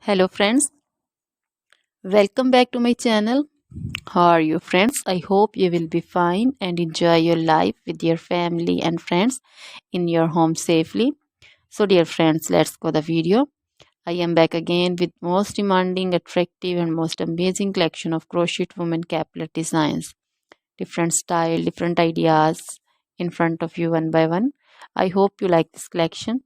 Hello friends, welcome back to my channel. How are you friends? I hope you will be fine and enjoy your life with your family and friends in your home safely. So dear friends, let's go the video. I am back again with most demanding, attractive and most amazing collection of crochet women caplet designs. Different style, different ideas in front of you one by one. I hope you like this collection.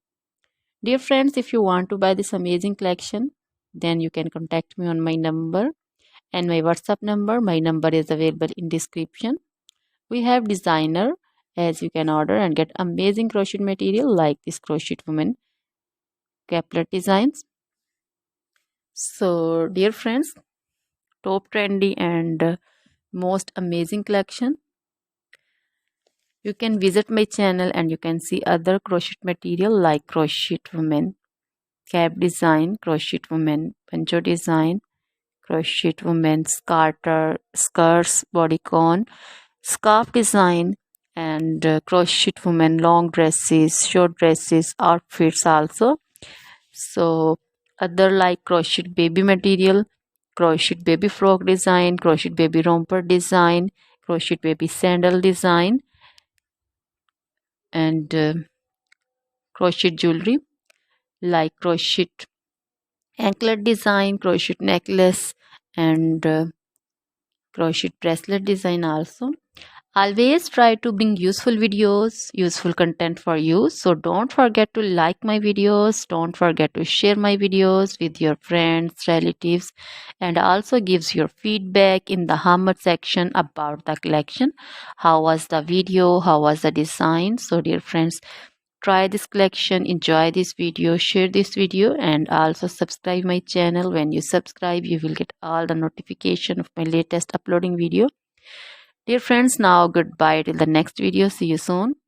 Dear friends, if you want to buy this amazing collection, then you can contact me on my number and my WhatsApp number. My number is available in description. We have designer as you can order and get amazing crochet material like this crochet woman caplet designs. So dear friends, top trendy and most amazing collection. You can visit my channel and you can see other crochet material like crochet woman cap design, crochet woman poncho design, crochet woman skirts, bodycon, scarf design, and crochet women long dresses, short dresses, outfits also. So other like crochet baby material, crochet baby frock design, crochet baby romper design, crochet baby sandal design, and crochet jewelry like crochet anklet design, crochet necklace, and crochet bracelet design also. Always try to bring useful videos, useful content for you. So don't forget to like my videos, don't forget to share my videos with your friends, relatives, and also gives your feedback in the comment section about the collection. How was the video? How was the design? So dear friends, try this collection, enjoy this video, share this video, and also subscribe my channel. When you subscribe, you will get all the notification of my latest uploading video. Dear friends, now goodbye till the next video. See you soon.